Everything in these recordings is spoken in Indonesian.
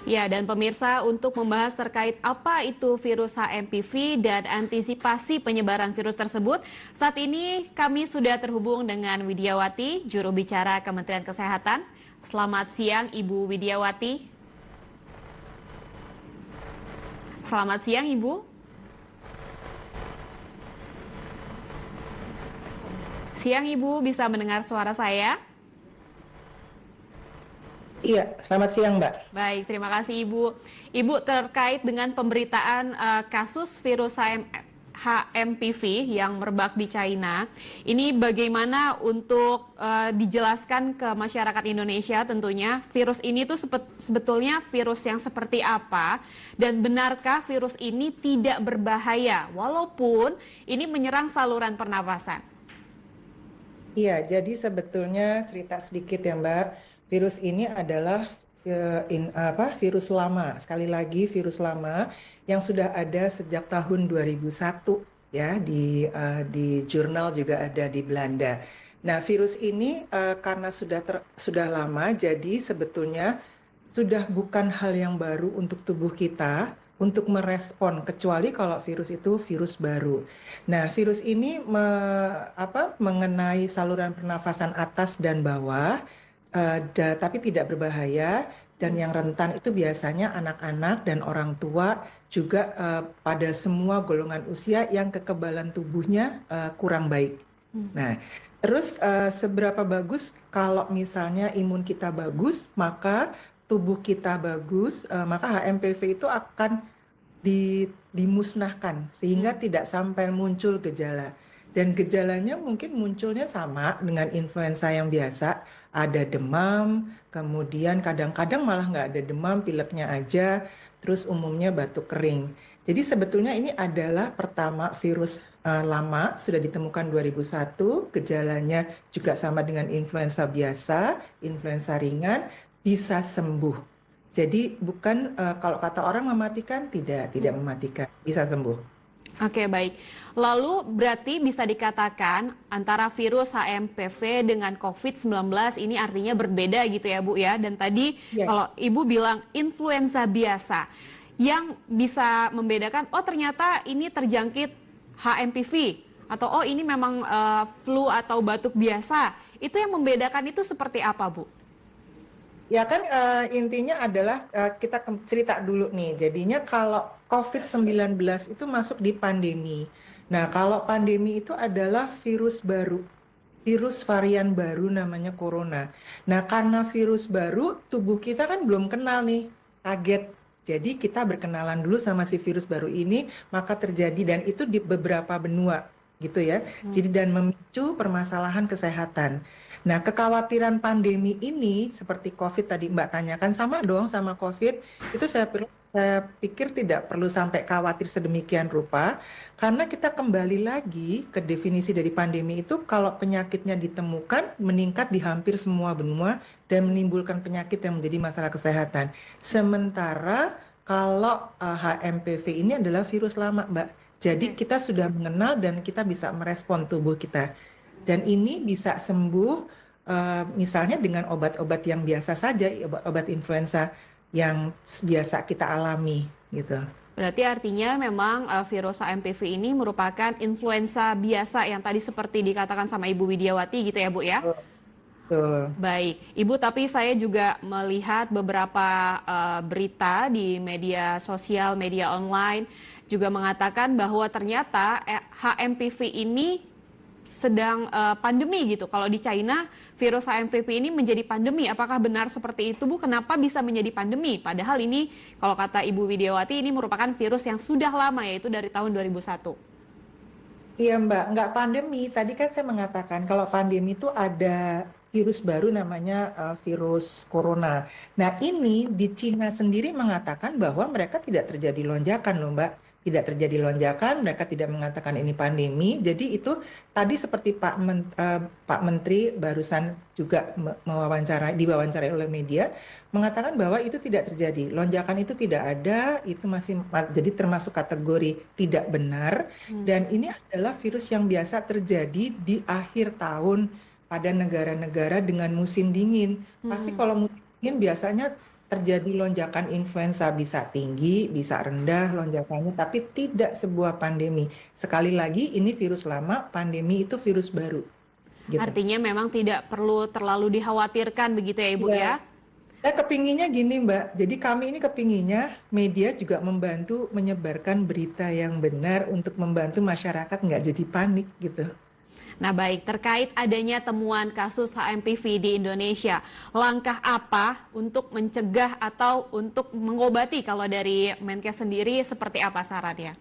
Ya, dan pemirsa, untuk membahas terkait apa itu virus HMPV dan antisipasi penyebaran virus tersebut, saat ini kami sudah terhubung dengan Widiawati, juru bicara Kementerian Kesehatan. Selamat siang, Ibu Widiawati. Selamat siang, Ibu. Siang, Ibu, bisa mendengar suara saya? Iya, selamat siang, Mbak. Baik, terima kasih Ibu. Ibu, terkait dengan pemberitaan kasus virus HMPV yang merebak di China, ini bagaimana untuk dijelaskan ke masyarakat Indonesia tentunya virus ini tuh sebetulnya virus yang seperti apa dan benarkah virus ini tidak berbahaya walaupun ini menyerang saluran pernapasan? Iya, jadi sebetulnya cerita sedikit ya, Mbak. Virus ini adalah virus lama. Sekali lagi virus lama yang sudah ada sejak tahun 2001 ya di jurnal juga ada di Belanda. Nah, virus ini karena sudah lama, jadi sebetulnya sudah bukan hal yang baru untuk tubuh kita untuk merespon, kecuali kalau virus itu virus baru. Nah, virus ini mengenai saluran pernafasan atas dan bawah, tapi tidak berbahaya, dan yang rentan itu biasanya anak-anak dan orang tua, juga pada semua golongan usia yang kekebalan tubuhnya kurang baik. Nah, terus seberapa bagus kalau misalnya imun kita bagus, maka tubuh kita bagus, maka HMPV itu akan dimusnahkan sehingga tidak sampai muncul gejala. Dan gejalanya mungkin munculnya sama dengan influenza yang biasa, ada demam, kemudian kadang-kadang malah nggak ada demam, pileknya aja, terus umumnya batuk kering. Jadi sebetulnya ini adalah pertama virus lama, sudah ditemukan 2001, gejalanya juga sama dengan influenza biasa, influenza ringan, bisa sembuh. Jadi bukan kalau kata orang mematikan, tidak mematikan, bisa sembuh. Oke, baik. Lalu berarti bisa dikatakan antara virus HMPV dengan COVID-19 ini artinya berbeda gitu ya Bu ya. Dan tadi Ya. kalau Ibu bilang influenza biasa, yang bisa membedakan oh ternyata ini terjangkit HMPV atau oh ini memang flu atau batuk biasa. Itu yang membedakan itu seperti apa Bu? Ya kan intinya adalah kita cerita dulu nih. Jadinya kalau COVID-19 itu masuk di pandemi. Nah, kalau pandemi itu adalah virus baru. Virus varian baru namanya corona. Nah, karena virus baru, tubuh kita kan belum kenal nih, kaget. Jadi kita berkenalan dulu sama si virus baru ini, maka terjadi, dan itu di beberapa benua gitu ya. Jadi dan memicu permasalahan kesehatan. Nah, kekhawatiran pandemi ini seperti COVID tadi Mbak tanyakan, sama dong sama COVID. Itu saya pikir tidak perlu sampai khawatir sedemikian rupa, karena kita kembali lagi ke definisi dari pandemi itu, kalau penyakitnya ditemukan meningkat di hampir semua benua dan menimbulkan penyakit yang menjadi masalah kesehatan. Sementara kalau HMPV ini adalah virus lama, Mbak. Jadi kita sudah mengenal dan kita bisa merespon tubuh kita. Dan ini bisa sembuh misalnya dengan obat-obat yang biasa saja, obat influenza yang biasa kita alami gitu. Berarti artinya memang virus HMPV ini merupakan influenza biasa yang tadi seperti dikatakan sama Ibu Widiawati gitu ya Bu ya? Betul. Baik, Ibu, tapi saya juga melihat beberapa berita di media sosial, media online juga mengatakan bahwa ternyata HMPV ini sedang pandemi gitu. Kalau di China, virus HMPV ini menjadi pandemi. Apakah benar seperti itu, Bu? Kenapa bisa menjadi pandemi? Padahal ini, kalau kata Ibu Widiawati, ini merupakan virus yang sudah lama, yaitu dari tahun 2001. Iya Mbak, nggak pandemi. Tadi kan saya mengatakan kalau pandemi itu ada virus baru namanya virus corona. Nah ini di Cina sendiri mengatakan bahwa mereka tidak terjadi lonjakan loh Mbak. Tidak terjadi lonjakan, mereka tidak mengatakan ini pandemi. Jadi itu tadi seperti Pak Menteri barusan juga diwawancarai oleh media, mengatakan bahwa itu tidak terjadi. Lonjakan itu tidak ada, itu masih jadi termasuk kategori tidak benar. Dan ini adalah virus yang biasa terjadi di akhir tahun pada negara-negara dengan musim dingin. Pasti kalau musim dingin biasanya terjadi lonjakan influenza bisa tinggi, bisa rendah lonjakannya, tapi tidak sebuah pandemi. Sekali lagi, ini virus lama, pandemi itu virus baru, gitu. Artinya memang tidak perlu terlalu dikhawatirkan begitu ya Ibu Iya. ya? Saya kepinginnya gini Mbak, jadi kami ini kepinginnya media juga membantu menyebarkan berita yang benar untuk membantu masyarakat nggak jadi panik gitu. Nah baik, terkait adanya temuan kasus HMPV di Indonesia, langkah apa untuk mencegah atau untuk mengobati kalau dari Menkes sendiri seperti apa sarannya?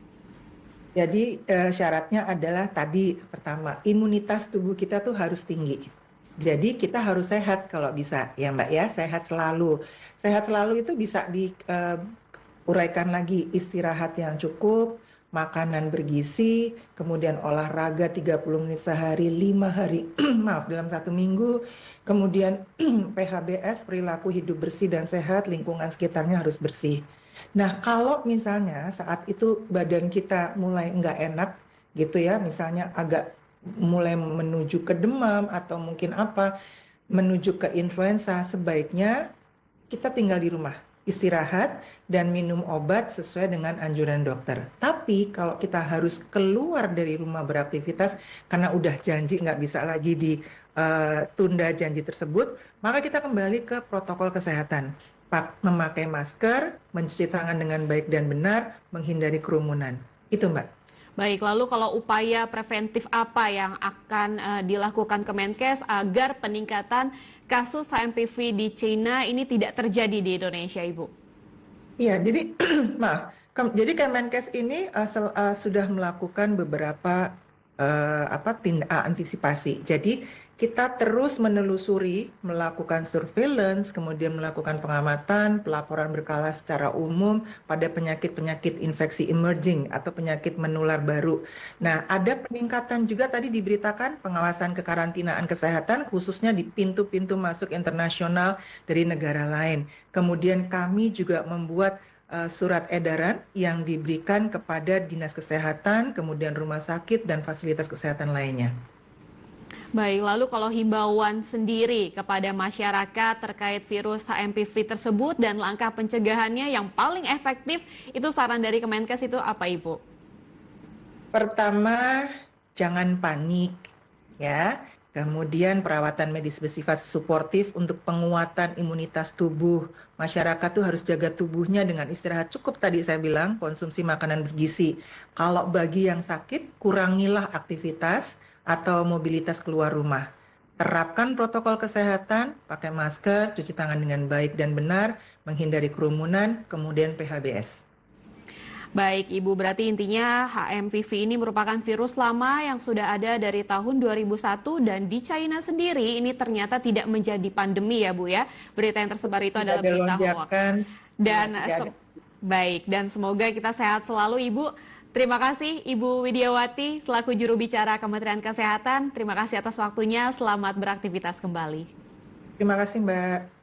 Jadi syaratnya adalah tadi pertama, imunitas tubuh kita tuh harus tinggi. Jadi kita harus sehat kalau bisa ya Mbak ya, sehat selalu. Sehat selalu itu bisa diuraikan lagi, istirahat yang cukup, makanan bergizi, kemudian olahraga 30 menit sehari, 5 hari, maaf, dalam 1 minggu, kemudian PHBS, perilaku hidup bersih dan sehat, lingkungan sekitarnya harus bersih. Nah, kalau misalnya saat itu badan kita mulai nggak enak gitu ya, misalnya agak mulai menuju ke demam atau mungkin apa, menuju ke influenza, sebaiknya kita tinggal di rumah, istirahat dan minum obat sesuai dengan anjuran dokter. Tapi kalau kita harus keluar dari rumah beraktivitas karena udah janji nggak bisa lagi ditunda janji tersebut, maka kita kembali ke protokol kesehatan. Memakai masker, mencuci tangan dengan baik dan benar, menghindari kerumunan. Itu Mbak. Baik, lalu kalau upaya preventif apa yang akan dilakukan Kemenkes agar peningkatan kasus HMPV di China ini tidak terjadi di Indonesia, Ibu? Iya, jadi maaf. Jadi Kemenkes ini sudah melakukan beberapa antisipasi. Jadi kita terus menelusuri, melakukan surveillance, kemudian melakukan pengamatan, pelaporan berkala secara umum pada penyakit-penyakit infeksi emerging atau penyakit menular baru. Nah, ada peningkatan juga tadi diberitakan pengawasan kekarantinaan kesehatan khususnya di pintu-pintu masuk internasional dari negara lain. Kemudian kami juga membuat surat edaran yang diberikan kepada dinas kesehatan, kemudian rumah sakit dan fasilitas kesehatan lainnya. Baik, lalu kalau himbauan sendiri kepada masyarakat terkait virus HMPV tersebut dan langkah pencegahannya yang paling efektif, itu saran dari Kemenkes itu apa, Ibu? Pertama, jangan panik, ya. Kemudian perawatan medis bersifat suportif untuk penguatan imunitas tubuh. Masyarakat tuh harus jaga tubuhnya dengan istirahat cukup tadi saya bilang, konsumsi makanan bergizi. Kalau bagi yang sakit, kurangilah aktivitas atau mobilitas keluar rumah. Terapkan protokol kesehatan, pakai masker, cuci tangan dengan baik dan benar, menghindari kerumunan, kemudian PHBS. Baik, Ibu, berarti intinya HMPV ini merupakan virus lama yang sudah ada dari tahun 2001 dan di China sendiri ini ternyata tidak menjadi pandemi ya, Bu ya. Berita yang tersebar itu adalah berita hoax. Dan baik, dan semoga kita sehat selalu, Ibu. Terima kasih Ibu Widiawati selaku juru bicara Kementerian Kesehatan. Terima kasih atas waktunya. Selamat beraktivitas kembali. Terima kasih, Mbak.